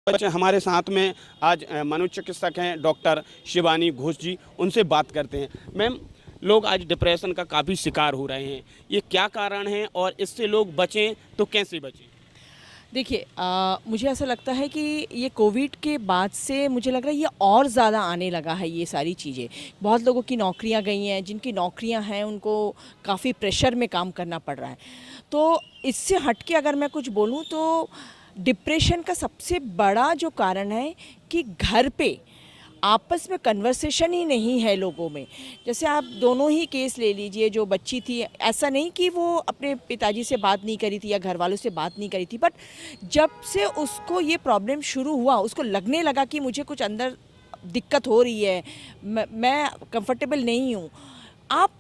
बच्चे हमारे साथ में आज मनोचिकित्सक हैं डॉक्टर शिवानी घोष जी, उनसे बात करते हैं। मैम, लोग आज डिप्रेशन का काफ़ी शिकार हो रहे हैं, ये क्या कारण है और इससे लोग बचें तो कैसे बचें? देखिए मुझे ऐसा लगता है कि ये कोविड के बाद से मुझे लग रहा है ये और ज़्यादा आने लगा है ये सारी चीज़ें। बहुत लोगों की नौकरियां गई हैं, जिनकी नौकरियां हैं उनको काफ़ी प्रेशर में काम करना पड़ रहा है। तो इससे हट के अगर मैं कुछ बोलूँ तो डिप्रेशन का सबसे बड़ा जो कारण है कि घर पे आपस में कन्वर्सेशन ही नहीं है लोगों में। जैसे आप दोनों ही केस ले लीजिए, जो बच्ची थी, ऐसा नहीं कि वो अपने पिताजी से बात नहीं करी थी या घर वालों से बात नहीं करी थी, बट जब से उसको ये प्रॉब्लम शुरू हुआ उसको लगने लगा कि मुझे कुछ अंदर दिक्कत हो रही है, मैं कंफर्टेबल नहीं हूँ। आप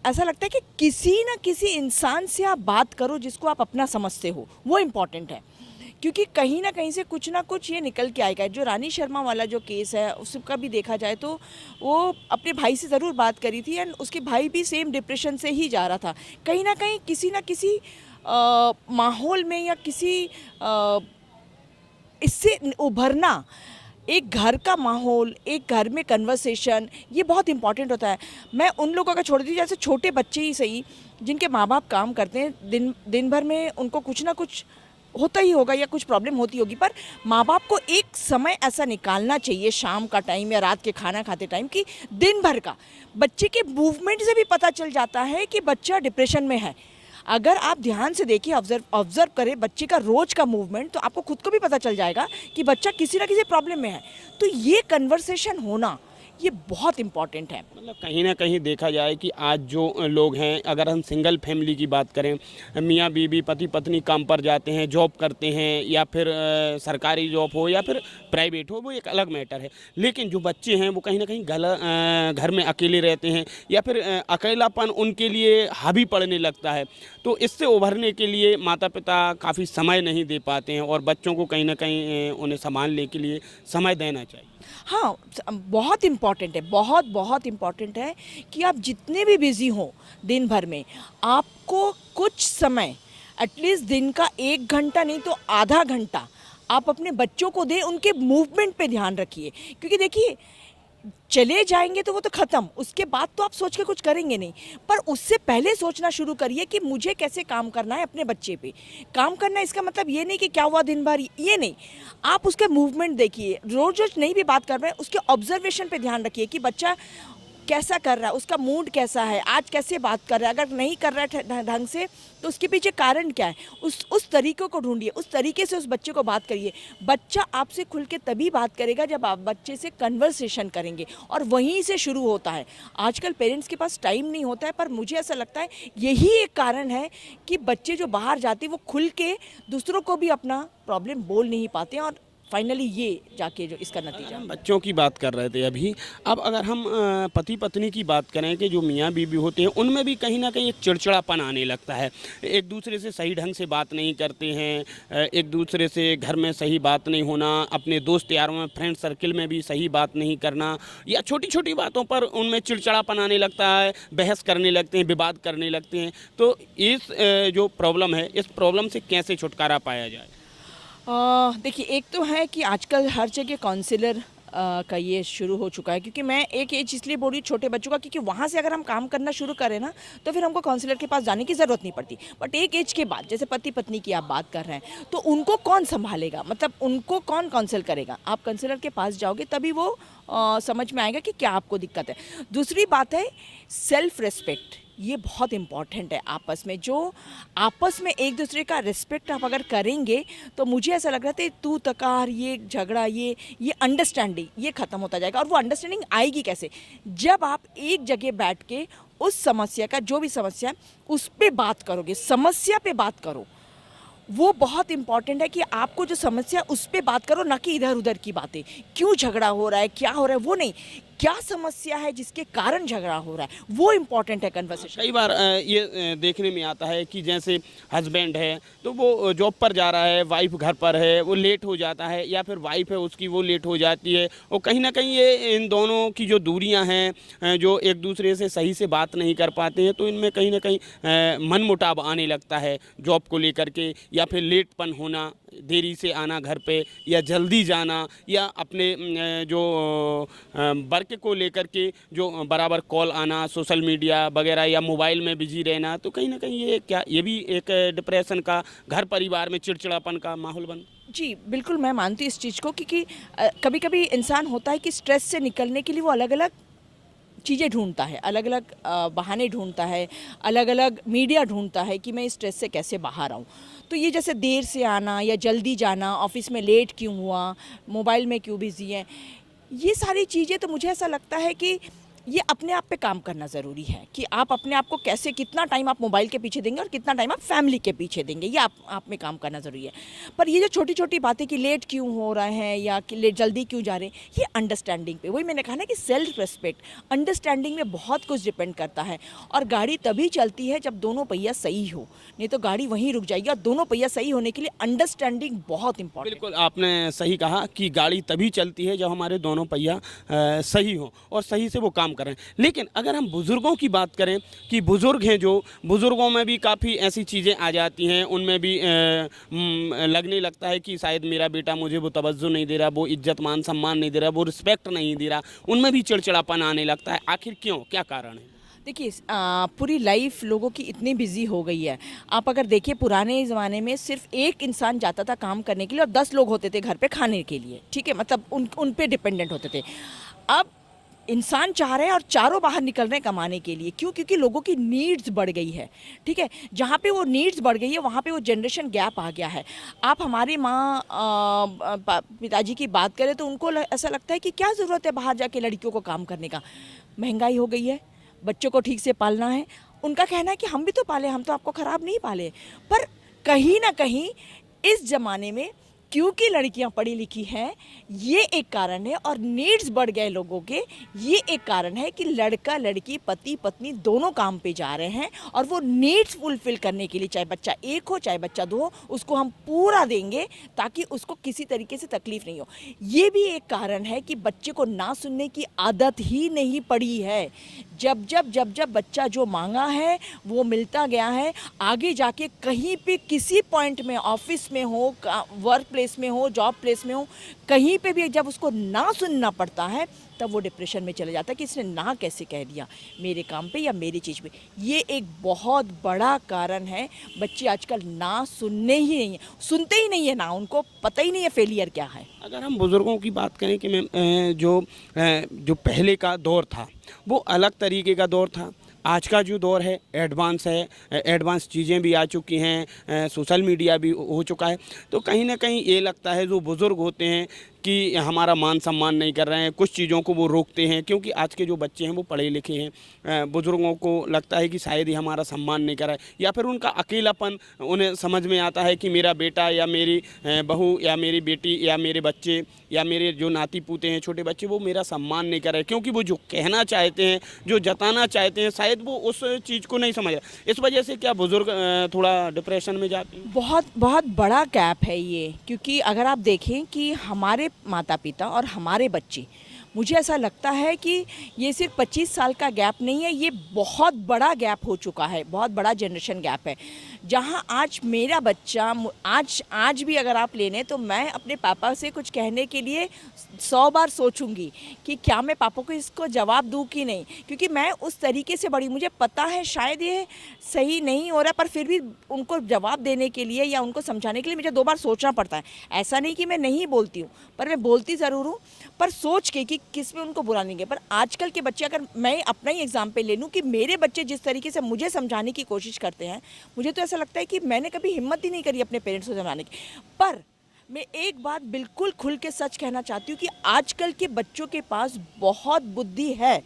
ऐसा लगता है कि किसी ना किसी इंसान से आप बात करो जिसको आप अपना समझते हो, वो इम्पॉर्टेंट है। क्योंकि कहीं ना कहीं से कुछ ना कुछ ये निकल के आएगा। जो रानी शर्मा वाला जो केस है उसका भी देखा जाए तो वो अपने भाई से ज़रूर बात करी थी एंड उसके भाई भी सेम डिप्रेशन से ही जा रहा था। कहीं ना किसी माहौल में या किसी इससे उभरना, एक घर का माहौल, एक घर में कन्वर्सेशन, ये बहुत इंपॉर्टेंट होता है। मैं उन लोगों का छोड़ दी जैसे छोटे बच्चे ही सही, जिनके माँ बाप काम करते हैं, दिन दिन भर में उनको कुछ ना कुछ होता ही होगा या कुछ प्रॉब्लम होती होगी, पर माँ बाप को एक समय ऐसा निकालना चाहिए शाम का टाइम या रात के खाना खाते टाइम कि दिन भर का बच्चे के मूवमेंट से भी पता चल जाता है कि बच्चा डिप्रेशन में है। अगर आप ध्यान से देखिए, ऑब्जर्व करें बच्चे का रोज का मूवमेंट, तो आपको खुद को भी पता चल जाएगा कि बच्चा किसी ना किसी प्रॉब्लम में है। तो ये कन्वर्सेशन होना ये बहुत इम्पॉर्टेंट है। मतलब कहीं न कहीं देखा जाए कि आज जो लोग हैं, अगर हम सिंगल फैमिली की बात करें, मियाँ बीवी पति पत्नी काम पर जाते हैं, जॉब करते हैं, या फिर सरकारी जॉब हो या फिर प्राइवेट हो, वो एक अलग मैटर है। लेकिन जो बच्चे हैं वो कहीं न कहीं घर में अकेले रहते हैं, या फिर अकेलापन उनके लिए हावी पड़ने लगता है। तो इससे उभरने के लिए माता पिता काफ़ी समय नहीं दे पाते हैं और बच्चों को कहीं न कहीं उन्हें सँभालने के लिए समय देना चाहिए। हाँ, बहुत इम्पॉर्टेंट है, बहुत बहुत इम्पॉर्टेंट है कि आप जितने भी बिज़ी हों दिन भर में, आपको कुछ समय, एटलीस्ट दिन का 1 घंटा नहीं तो आधा घंटा आप अपने बच्चों को दें, उनके मूवमेंट पे ध्यान रखिए। क्योंकि देखिए, चले जाएंगे तो वो तो ख़त्म, उसके बाद तो आप सोच के कुछ करेंगे नहीं, पर उससे पहले सोचना शुरू करिए कि मुझे कैसे काम करना है अपने बच्चे पे। काम करना इसका मतलब ये नहीं कि क्या हुआ दिन भर, ये नहीं। आप उसके मूवमेंट देखिए, रोज रोज नहीं भी बात कर रहे हैं, उसके ऑब्जर्वेशन पे ध्यान रखिए कि बच्चा कैसा कर रहा है, उसका मूड कैसा है, आज कैसे बात कर रहा है। अगर नहीं कर रहा है ढंग से तो उसके पीछे कारण क्या है, उस तरीके को ढूंढिए, उस तरीके से उस बच्चे को बात करिए। बच्चा आपसे खुल के तभी बात करेगा जब आप बच्चे से कन्वर्सेशन करेंगे, और वहीं से शुरू होता है। आजकल पेरेंट्स के पास टाइम नहीं होता है, पर मुझे ऐसा लगता है यही एक कारण है कि बच्चे जो बाहर जाते हैं वो खुल के दूसरों को भी अपना प्रॉब्लम बोल नहीं पाते हैं, और फाइनली ये जाके जो इसका नतीजा। हम बच्चों की बात कर रहे थे अभी। अब अगर हम पति पत्नी की बात करें कि जो मियाँ बीवी होते हैं, उनमें भी कहीं ना कहीं एक चिड़चिड़ापन आने लगता है। एक दूसरे से सही ढंग से बात नहीं करते हैं, एक दूसरे से घर में सही बात नहीं होना, अपने दोस्त यारों में, फ्रेंड सर्किल में भी सही बात नहीं करना, या छोटी छोटी बातों पर उनमें चिड़चिड़ापन आने लगता है, बहस करने लगते हैं, विवाद करने लगते हैं। तो इस जो प्रॉब्लम है, इस प्रॉब्लम से कैसे छुटकारा पाया जाए? देखिए, एक तो है कि आजकल हर जगह काउंसलर का ये शुरू हो चुका है। क्योंकि मैं एक एज इसलिए बोल रही हूँ छोटे बच्चों का, क्योंकि वहाँ से अगर हम काम करना शुरू करें ना तो फिर हमको काउंसलर के पास जाने की ज़रूरत नहीं पड़ती। बट एक एज के बाद, जैसे पति पत्नी की आप बात कर रहे हैं, तो उनको कौन संभालेगा, मतलब उनको कौन काउंसल करेगा। आप काउंसलर के पास जाओगे तभी वो समझ में आएगा कि क्या आपको दिक्कत है। दूसरी बात है सेल्फ रिस्पेक्ट, ये बहुत इम्पॉर्टेंट है। आपस में जो आपस में एक दूसरे का रिस्पेक्ट आप अगर करेंगे तो मुझे ऐसा लग रहा था तू तकार, ये झगड़ा, ये अंडरस्टैंडिंग ये ख़त्म होता जाएगा। और वो अंडरस्टैंडिंग आएगी कैसे, जब आप एक जगह बैठ के उस समस्या का, जो भी समस्या है, उस पर बात करोगे, समस्या पे बात करो। वो बहुत इंपॉर्टेंट है कि आपको जो समस्या उस पर बात करो, ना कि इधर उधर की बातें, क्यों झगड़ा हो रहा है, क्या हो रहा है, वो नहीं, क्या समस्या है जिसके कारण झगड़ा हो रहा है, वो इम्पॉर्टेंट है कन्वर्सेशन। कई बार ये देखने में आता है कि जैसे हस्बैंड है तो वो जॉब पर जा रहा है, वाइफ घर पर है, वो लेट हो जाता है, या फिर वाइफ है उसकी वो लेट हो जाती है, और कहीं ना कहीं ये इन दोनों की जो दूरियां हैं, जो एक दूसरे से सही से बात नहीं कर पाते हैं, तो इनमें कहीं ना कहीं मनमुटाव आने लगता है जॉब को लेकर के, या फिर लेटपन होना, देरी से आना घर पे या जल्दी जाना या अपने जो वर्क को लेकर के जो बराबर कॉल आना, सोशल मीडिया वगैरह या मोबाइल में बिजी रहना, तो कहीं ना कहीं ये भी एक डिप्रेशन का, घर परिवार में चिड़चिड़ापन का माहौल बन। जी, बिल्कुल मैं मानती हूँ इस चीज़ को, क्योंकि कभी-कभी इंसान होता है कि स्ट्रेस से निकलने के लिए वो अलग-अलग चीज़ें ढूँढता है, अलग-अलग बहाने ढूँढता है, अलग-अलग मीडिया ढूँढता है कि मैं इस स्ट्रेस से कैसे बाहर आऊँ। तो ये जैसे देर से आना या जल्दी जाना, ऑफ़िस में लेट क्यों हुआ, मोबाइल में क्यों बिज़ी हैं, ये सारी चीज़ें तो मुझे ऐसा लगता है कि ये अपने आप पे काम करना ज़रूरी है कि आप अपने आप को कैसे, कितना टाइम आप मोबाइल के पीछे देंगे और कितना टाइम आप फैमिली के पीछे देंगे, ये आप में काम करना ज़रूरी है। पर ये जो छोटी-छोटी बातें कि लेट क्यों हो रहे हैं या कि लेट जल्दी क्यों जा रहे हैं, ये अंडरस्टैंडिंग पे, वही मैंने कहा ना कि सेल्फ रिस्पेक्ट, अंडरस्टैंडिंग में बहुत कुछ डिपेंड करता है। और गाड़ी तभी चलती है जब दोनों पहिया सही हो, नहीं तो गाड़ी वहीं रुक जाएगी। और दोनों पहिया सही होने के लिए अंडरस्टैंडिंग बहुत इंपॉर्टेंट है। बिल्कुल आपने सही कहा कि गाड़ी तभी चलती है जब हमारे दोनों पहिया सही हो और सही से वो काम करें। लेकिन अगर हम बुज़ुर्गों की बात करें कि बुज़ुर्ग हैं, जो बुज़ुर्गों में भी काफ़ी ऐसी चीज़ें आ जाती हैं, उनमें भी लगने लगता है कि शायद मेरा बेटा मुझे वो तवज्जो नहीं दे रहा, वो इज्जत मान सम्मान नहीं दे रहा, वो रिस्पेक्ट नहीं दे रहा, उनमें भी चिड़चिड़ापन आने लगता है। आखिर क्यों, क्या कारण है? देखिए, पूरी लाइफ लोगों की इतनी बिजी हो गई है। आप अगर देखिए, पुराने ज़माने में सिर्फ एक इंसान जाता था काम करने के लिए और 10 लोग होते थे घर पे खाने के लिए, ठीक है, मतलब उन पे डिपेंडेंट होते थे। अब इंसान चाह रहे हैं और चारों बाहर निकल रहे हैं कमाने के लिए। क्यों? क्योंकि लोगों की नीड्स बढ़ गई है, ठीक है। जहाँ पे वो नीड्स बढ़ गई है वहाँ पे वो जनरेशन गैप आ गया है। आप हमारी माँ पिताजी की बात करें तो उनको ऐसा लगता है कि क्या ज़रूरत है बाहर जाके लड़कियों को काम करने का, महंगाई हो गई है, बच्चों को ठीक से पालना है। उनका कहना है कि हम भी तो पाले, हम तो आपको ख़राब नहीं पाले। पर कहीं ना कहीं इस ज़माने में क्योंकि लड़कियां पढ़ी लिखी हैं, ये एक कारण है, और नीड्स बढ़ गए लोगों के, ये एक कारण है कि लड़का लड़की, पति पत्नी दोनों काम पे जा रहे हैं और वो नीड्स फुलफिल करने के लिए, चाहे बच्चा एक हो चाहे बच्चा दो हो, उसको हम पूरा देंगे ताकि उसको किसी तरीके से तकलीफ नहीं हो। ये भी एक कारण है कि बच्चे को ना सुनने की आदत ही नहीं पड़ी है। जब जब बच्चा जो मांगा है वो मिलता गया है, आगे जाके कहीं पे किसी पॉइंट में, ऑफिस में हो, वर्क प्लेस में हो, जॉब प्लेस में हो, कहीं पे भी जब उसको ना सुनना पड़ता है तब वो डिप्रेशन में चले जाता है कि इसने ना कैसे कह दिया मेरे काम पे या मेरी चीज़ पे। ये एक बहुत बड़ा कारण है। बच्चे आजकल ना सुनने ही नहीं है, सुनते ही नहीं है ना, उनको पता ही नहीं है फेलियर क्या है। अगर हम बुज़ुर्गों की बात करें कि मैं जो पहले का दौर था वो अलग तरीके का दौर था। आज का जो दौर है एडवांस है, एडवांस चीज़ें भी आ चुकी हैं, सोशल मीडिया भी हो चुका है। तो कहीं ना कहीं ये लगता है जो बुज़ुर्ग होते हैं कि हमारा मान सम्मान नहीं कर रहे हैं, कुछ चीज़ों को वो रोकते हैं, क्योंकि आज के जो बच्चे हैं वो पढ़े लिखे हैं। बुज़ुर्गों को लगता है कि शायद ही हमारा सम्मान नहीं कर रहा है, या फिर उनका अकेलापन उन्हें समझ में आता है कि मेरा बेटा या मेरी बहू या मेरी बेटी या मेरे बच्चे या मेरे जो नाती पोते हैं, छोटे बच्चे, वो मेरा सम्मान नहीं कर रहे, क्योंकि वो जो कहना चाहते हैं, जो जताना चाहते हैं, शायद वो उस चीज़ को नहीं समझ रहे। इस वजह से क्या बुज़ुर्ग थोड़ा डिप्रेशन में जाते हैं? बहुत बहुत बड़ा गैप है ये, क्योंकि अगर आप देखें कि हमारे माता पिता और हमारे बच्चे, मुझे ऐसा लगता है कि ये सिर्फ 25 साल का गैप नहीं है, ये बहुत बड़ा गैप हो चुका है, बहुत बड़ा जनरेशन गैप है। जहाँ आज मेरा बच्चा, आज भी अगर आप ले लें तो मैं अपने पापा से कुछ कहने के लिए 100 बार सोचूंगी कि क्या मैं पापा को इसको जवाब दूं कि नहीं, क्योंकि मैं उस तरीके से बड़ी, मुझे पता है शायद ये सही नहीं हो रहा, पर फिर भी उनको जवाब देने के लिए या उनको समझाने के लिए मुझे 2 बार सोचना पड़ता है। ऐसा नहीं कि मैं नहीं बोलती हूँ, पर मैं बोलती ज़रूर हूँ, पर सोच के कि किस में उनको बुरा नहीं है। पर आजकल के बच्चे, अगर मैं अपना ही एग्जाम्पल ले लूँ कि मेरे बच्चे जिस तरीके से मुझे समझाने की कोशिश करते हैं, मुझे तो ऐसा लगता है कि मैंने कभी हिम्मत ही नहीं करी अपने पेरेंट्स को समझाने की। पर मैं एक बात बिल्कुल खुल के सच कहना चाहती हूँ कि आजकल के बच्चों के पास बहुत बुद्धि है,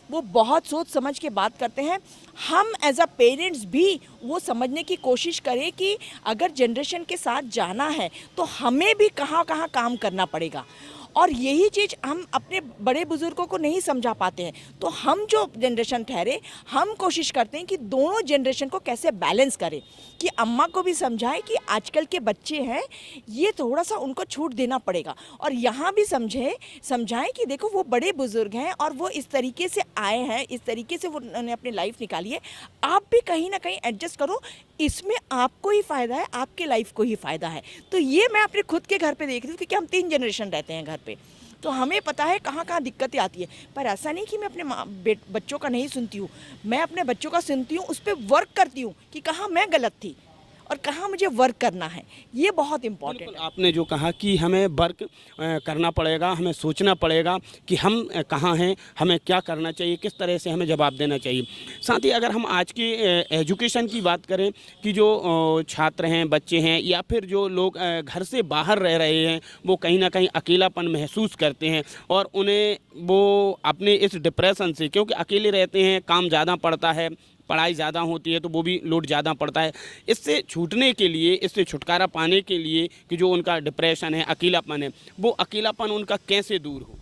वो बहुत सोच समझ के बात करते हैं। हम एज अ पेरेंट्स भी वो समझने की कोशिश करें कि अगर जनरेशन के साथ जाना है तो हमें भी कहाँ कहाँ काम करना पड़ेगा। और यही चीज़ हम अपने बड़े बुज़ुर्गों को नहीं समझा पाते हैं। तो हम जो जनरेशन ठहरे, हम कोशिश करते हैं कि दोनों जनरेशन को कैसे बैलेंस करें, कि अम्मा को भी समझाएं कि आजकल के बच्चे हैं, ये थोड़ा सा उनको छूट देना पड़ेगा, और यहाँ भी समझाएं कि देखो वो बड़े बुज़ुर्ग हैं और वो इस तरीके से आए हैं, इस तरीके से वो उन्होंने अपनी लाइफ निकाली है, आप भी कहीं ना कहीं एडजस्ट करो, इसमें आपको ही फ़ायदा है, आपके लाइफ को ही फ़ायदा है। तो ये मैं अपने खुद के घर पे देख रही हूँ, क्योंकि हम 3 जनरेशन रहते हैं घर पे, तो हमें पता है कहाँ कहाँ दिक्कतें आती है। पर ऐसा नहीं कि मैं अपने बच्चों का नहीं सुनती हूँ, मैं अपने बच्चों का सुनती हूँ, उस पर वर्क करती हूँ कि कहाँ मैं गलत थी और कहाँ मुझे वर्क करना है, ये बहुत इम्पॉर्टेंट बिल्कुल, है। आपने जो कहा कि हमें वर्क करना पड़ेगा, हमें सोचना पड़ेगा कि हम कहाँ हैं, हमें क्या करना चाहिए, किस तरह से हमें जवाब देना चाहिए। साथ ही अगर हम आज की एजुकेशन की बात करें कि जो छात्र हैं, बच्चे हैं, या फिर जो लोग घर से बाहर रह रहे हैं, वो कहीं न कहीं अकेलापन महसूस करते हैं, और उन्हें वो अपने इस डिप्रेशन से, क्योंकि अकेले रहते हैं, काम ज़्यादा पड़ता है, पढ़ाई ज़्यादा होती है, तो वो भी लोड ज़्यादा पड़ता है। इससे छूटने के लिए, इससे छुटकारा पाने के लिए कि जो उनका डिप्रेशन है, अकेलापन है, वो अकेलापन उनका कैसे दूर हो?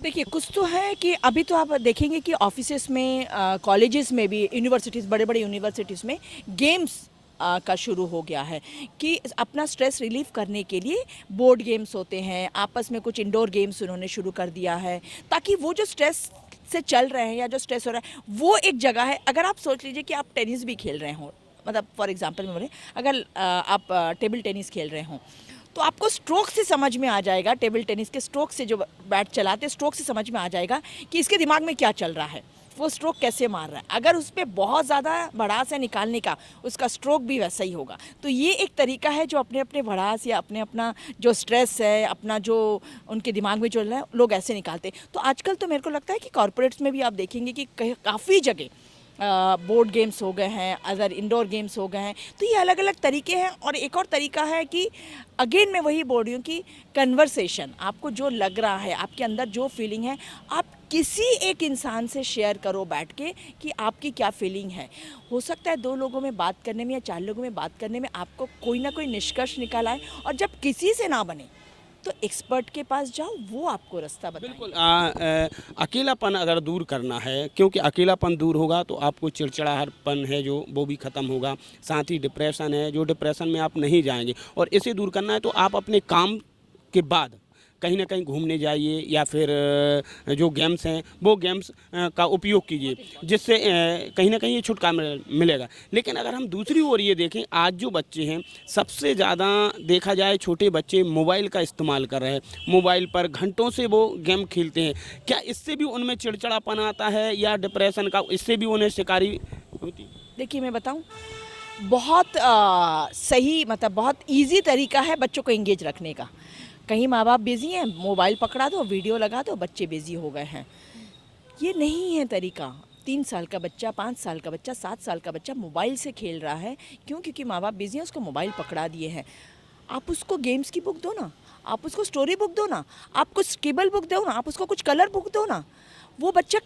देखिए, कुछ तो है कि अभी तो आप देखेंगे कि ऑफिसेस में, कॉलेजेस में भी, यूनिवर्सिटीज़, बड़े बड़े यूनिवर्सिटीज़ में गेम्स का शुरू हो गया है, कि अपना स्ट्रेस रिलीफ करने के लिए बोर्ड गेम्स होते हैं, आपस में कुछ इंडोर गेम्स उन्होंने शुरू कर दिया है, ताकि वो जो स्ट्रेस से चल रहे हैं या जो स्ट्रेस हो रहा है वो एक जगह है। अगर आप सोच लीजिए कि आप टेनिस भी खेल रहे हो, मतलब फॉर एग्जांपल में बोले, अगर आप टेबल टेनिस खेल रहे हों, तो आपको स्ट्रोक से समझ में आ जाएगा, टेबल टेनिस के स्ट्रोक से, जो बैट चलाते हैं स्ट्रोक से समझ में आ जाएगा कि इसके दिमाग में क्या चल रहा है, वो स्ट्रोक कैसे मार रहा है। अगर उस पर बहुत ज़्यादा भड़ास है निकालने का, उसका स्ट्रोक भी वैसा ही होगा। तो ये एक तरीका है जो अपने अपने भड़ास या अपने अपना जो स्ट्रेस है, अपना जो उनके दिमाग में चल रहा है, लोग ऐसे निकालते हैं। तो आजकल तो मेरे को लगता है कि कॉरपोरेट्स में भी आप देखेंगे कि काफ़ी जगह बोर्ड गेम्स हो गए हैं, अदर इंडोर गेम्स हो गए हैं। तो ये अलग अलग तरीके हैं। और एक और तरीका है कि अगेन मैं वही बोल रही हूँ कि कन्वर्सेशन, आपको जो लग रहा है, आपके अंदर जो फीलिंग है, आप किसी एक इंसान से शेयर करो बैठ के कि आपकी क्या फीलिंग है। हो सकता है 2 लोगों में बात करने में या 4 लोगों में बात करने में आपको कोई ना कोई निष्कर्ष निकल आए, और जब किसी से ना बने तो एक्सपर्ट के पास जाओ, वो आपको रास्ता बताएंगे। बिल्कुल, अकेलापन अगर दूर करना है, क्योंकि अकेलापन दूर होगा तो आपको चिड़चिड़ाहटपन है जो वो भी ख़त्म होगा। साथ ही डिप्रेशन है, जो डिप्रेशन में आप नहीं जाएंगे, और इसे दूर करना है तो आप अपने काम के बाद कहीं ना कहीं घूमने जाइए, या फिर जो गेम्स हैं वो गेम्स का उपयोग कीजिए, जिससे कहीं ना कहीं ये छुटकारा मिलेगा। लेकिन अगर हम दूसरी ओर ये देखें, आज जो बच्चे हैं, सबसे ज़्यादा देखा जाए छोटे बच्चे मोबाइल का इस्तेमाल कर रहे हैं, मोबाइल पर घंटों से वो गेम खेलते हैं। क्या इससे भी उनमें चिड़चिड़ापन आता है, या डिप्रेशन का इससे भी उन्हें शिकारी होती है? देखिए, मैं बताऊं, बहुत सही, मतलब बहुत इजी तरीका है बच्चों को एंगेज रखने का। कहीं माँ बाप बिज़ी हैं, मोबाइल पकड़ा दो, वीडियो लगा दो, बच्चे बिज़ी हो गए हैं। ये नहीं है तरीका। 3 साल का बच्चा, 5 साल का बच्चा, 7 साल का बच्चा मोबाइल से खेल रहा है, क्यों? क्योंकि माँ बाप बिज़ी हैं, उसको मोबाइल पकड़ा दिए हैं। आप उसको गेम्स की बुक दो ना, आप उसको स्टोरी बुक दो ना, आप कुछ स्क्रिबल बुक दो ना, आप उसको कुछ कलर बुक दो ना। वो बच्चा,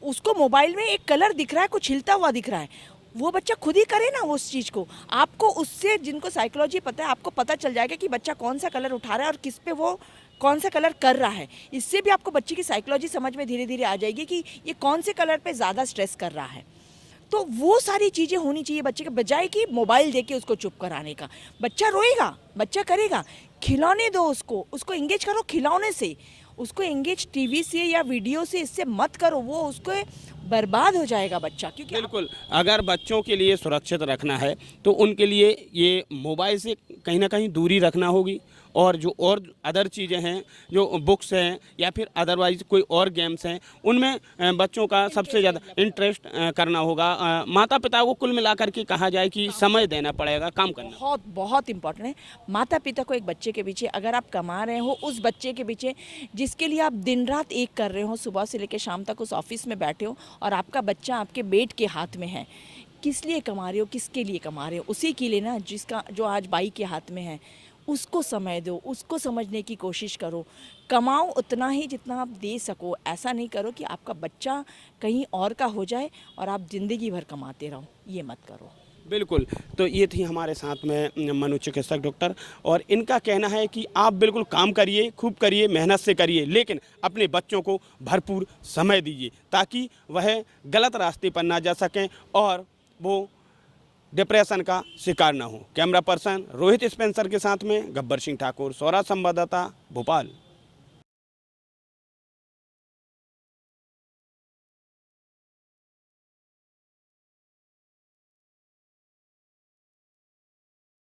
उसको मोबाइल में एक कलर दिख रहा है, कुछ हिलता हुआ दिख रहा है, वो बच्चा खुद ही करे ना वो उस चीज़ को। आपको उससे, जिनको साइकोलॉजी पता है, आपको पता चल जाएगा कि बच्चा कौन सा कलर उठा रहा है और किस पे वो कौन सा कलर कर रहा है। इससे भी आपको बच्चे की साइकोलॉजी समझ में धीरे धीरे आ जाएगी कि ये कौन से कलर पे ज़्यादा स्ट्रेस कर रहा है। तो वो सारी चीज़ें होनी चाहिए बच्चे के, बजाय कि मोबाइल दे के उसको चुप कराने का। बच्चा रोएगा, बच्चा करेगा, खिलौने दो उसको, उसको एंगेज करो खिलौने से, उसको एंगेज टीवी से या वीडियो से इससे मत करो, वो उसको बर्बाद हो जाएगा बच्चा। क्योंकि बिल्कुल, अगर बच्चों के लिए सुरक्षित रखना है तो उनके लिए ये मोबाइल से कहीं न कहीं दूरी रखना होगी, और जो और अदर चीज़ें हैं, जो बुक्स हैं, या फिर अदरवाइज़ कोई और गेम्स हैं, उनमें बच्चों का सबसे ज़्यादा इंटरेस्ट करना होगा। माता-पिता को कुल मिलाकर के कहा जाए कि समय देना पड़ेगा, काम करना। बहुत बहुत इम्पोर्टेंट है माता पिता को एक बच्चे के पीछे। अगर आप कमा रहे हो उस बच्चे के पीछे जिसके लिए आप दिन रात एक कर रहे हो, सुबह से लेकर शाम तक उस ऑफिस में बैठे हो, और आपका बच्चा आपके बेट के हाथ में है, किस लिए कमा रहे हो, किसके लिए कमा रहे हो? उसी के लिए ना, जिसका जो आज बाई के हाथ में है। उसको समय दो, उसको समझने की कोशिश करो। कमाओ उतना ही जितना आप दे सको। ऐसा नहीं करो कि आपका बच्चा कहीं और का हो जाए और आप ज़िंदगी भर कमाते रहो, ये मत करो। बिल्कुल। तो ये थी हमारे साथ में मनोचिकित्सक डॉक्टर, और इनका कहना है कि आप बिल्कुल काम करिए, खूब करिए, मेहनत से करिए, लेकिन अपने बच्चों को भरपूर समय दीजिए ताकि वह गलत रास्ते पर ना जा सकें और वो डिप्रेशन का शिकार ना हो। कैमरा पर्सन रोहित स्पेंसर के साथ में गब्बर सिंह ठाकुर, सौराज संवाददाता, भोपाल।